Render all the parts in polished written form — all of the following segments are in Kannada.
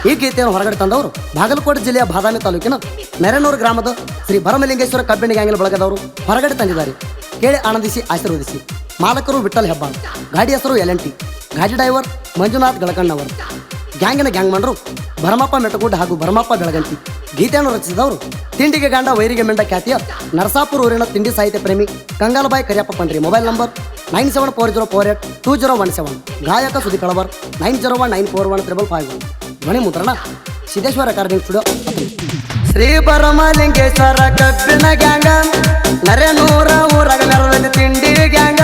ಈ ಗೀತೆಯನ್ನು ಹೊರಗಡೆ ತಂದವರು ಬಾಗಲಕೋಟೆ ಜಿಲ್ಲೆಯ ಬಾದಾಮಿ ತಾಲೂಕಿನ ನೆರೆನೂರು ಗ್ರಾಮದ ಶ್ರೀ ಭರಮಲಿಂಗೇಶ್ವರ ಕಬ್ಬಿಣಿ ಗ್ಯಾಂಗಿನ ಬಳಗದವರು ಹೊರಗಡೆ ತಂದಿದ್ದಾರೆ. ಕೇಳಿ ಆನಂದಿಸಿ ಆಶೀರ್ವದಿಸಿ. ಮಾಲಕರು ವಿಠಲ್ ಹೆಬ್ಬಾಳ್, ಗಾಡಿ ಹೆಸರು LNT, ಗಾಡಿ ಡ್ರೈವರ್ ಮಂಜುನಾಥ್ ಗಳಕಣ್ಣವರು, ಗ್ಯಾಂಗಿನ ಗ್ಯಾಂಗ್ ಮಂಡರು ಭರಮಪ್ಪ ಮೆಟಗುಡ್ಡ ಹಾಗೂ ಭರಮಪ್ಪ ಬೆಳಗಂಟಿ. ಗೀತೆಯನ್ನು ರಚಿಸಿದವರು ತಿಂಡಿಗೆ ಗಂಡ ವೈರಿಗೆ ಮೆಂಡ ಖ್ಯಾತಿಯ ನರಸಾಪುರ ಊರಿನ ತಿಂಡಿ ಸಾಹಿತ್ಯ ಪ್ರೇಮಿ ಕಂಗಾಲಬಾಯಿ ಕರಿಯಪ್ಪ ಪಂಡ್ರಿ. Mobile number 9740482017. ಗಾಯಕ ಸುದಿ ಕಳವರ್ 9019415551. ಧ್ವನಿ ಮುದ್ರಣ ಸಿದ್ದೇಶ್ವರ ರೆಕಾರ್ಡಿಂಗ್ ಸ್ಟುಡಿಯೋ. ಶ್ರೀ ಭರಮಲಿಂಗೇಶ್ವರ ಕಬ್ಬಿಣ ಗ್ಯಾಂಗ ನರೇನೂರ ಊರಾಗ ಮೆರದಲ್ಲಿ ತಿಂಡಿ ಗ್ಯಾಂಗ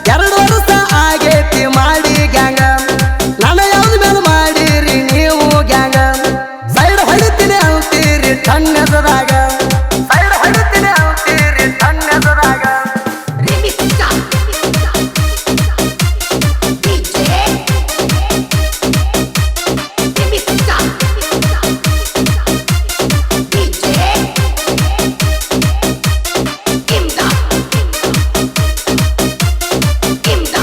2 ವರ್ಷ ಆಗೇತಿ ಮಾಡಿ ಗ್ಯಾಂಗ. ನಾನು ಯಾವ್ದು ಮೇಲೆ ಮಾಡಿರಿ ನೀವು ಗ್ಯಾಂಗ. ಸೈಡ್ ಹೊಡಿತೀನಿ ಅಂತೀರಿ ತಣ್ಣದಾಗ, ಸೈಡ್ ಹೊಡಿತೀನಿ ಅಂತೀರಿ ತಣ್ಣದಾಗ. Imda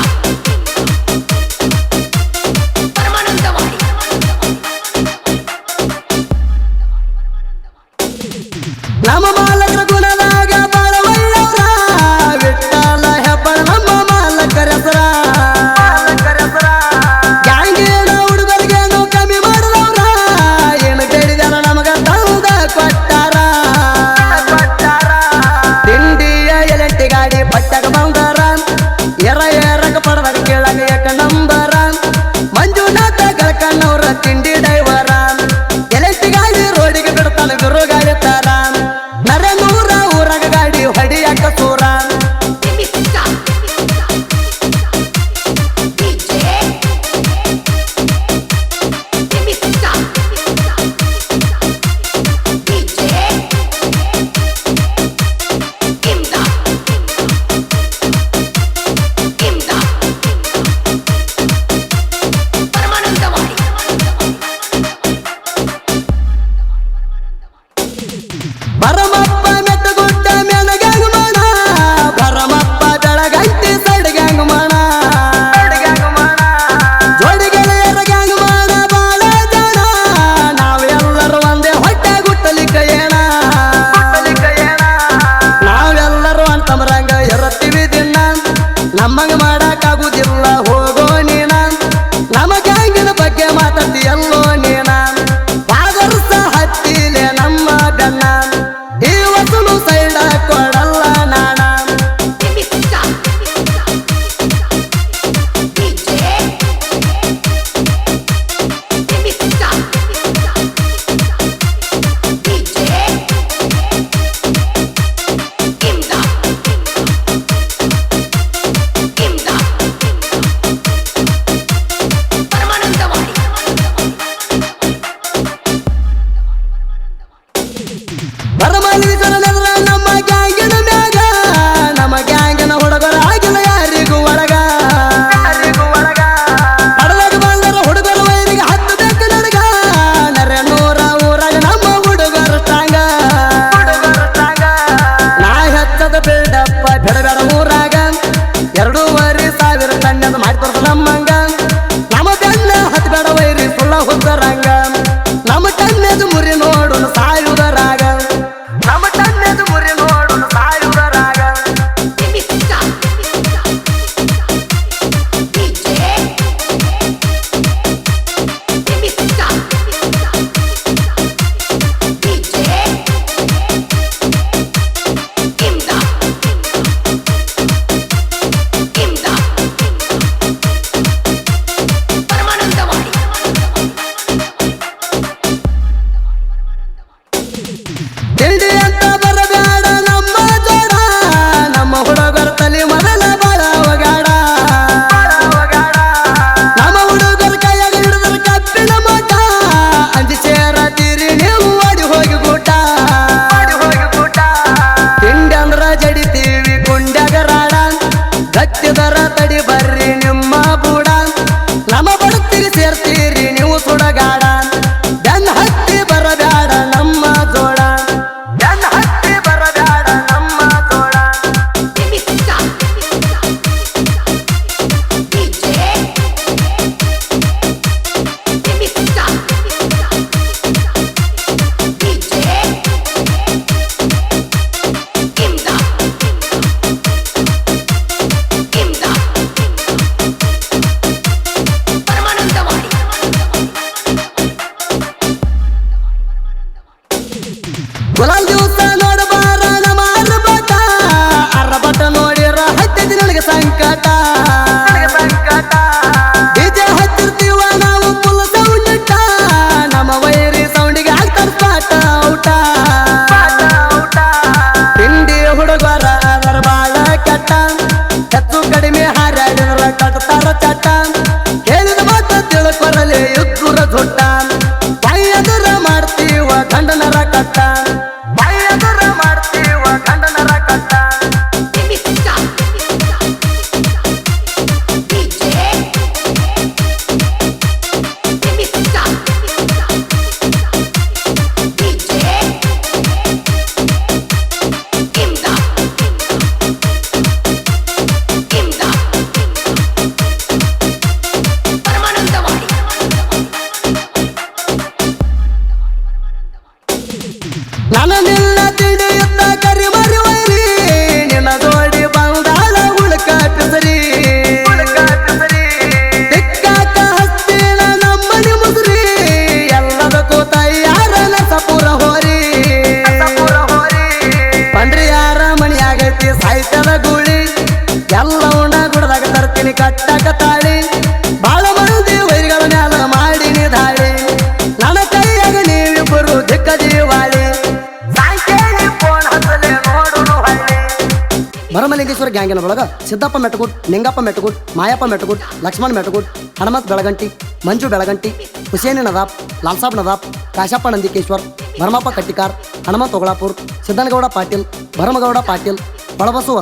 ಲಿಂಗೇಶ್ವರ ಗ್ಯಾಂಗಿನ ಒಳಗ ಸಿದ್ದಪ್ಪ ಮೆಟಗುಡ್, ನಿಂಗಪ್ಪ ಮೆಟಗುಡ್, ಮಾಯಪ್ಪ ಮೆಟಗುಡ್, ಲಕ್ಷ್ಮಣ್ ಮೆಟಗುಡ್, ಹನುಮಂತ್ ಬೆಳಗಂಟಿ, ಮಂಜು ಬೆಳಗಂಟಿ, ಹುಸೇನಿ ನದಾಪ್, ಲಾಲ್ಸಾಬ್ ನದಾಪ್, ಕಾಶಪ್ಪ ನಂದಿಕೇಶ್ವರ್, ಭರಮಪ್ಪ ಕಟ್ಟಿಕಾರ್, ಹನುಮಂತ್ ಒಗಳಾಪುರ್, ಸಿದ್ದನಗೌಡ ಪಾಟೀಲ್, ಭರಮಗೌಡ ಪಾಟೀಲ್, ಬಳಬಸು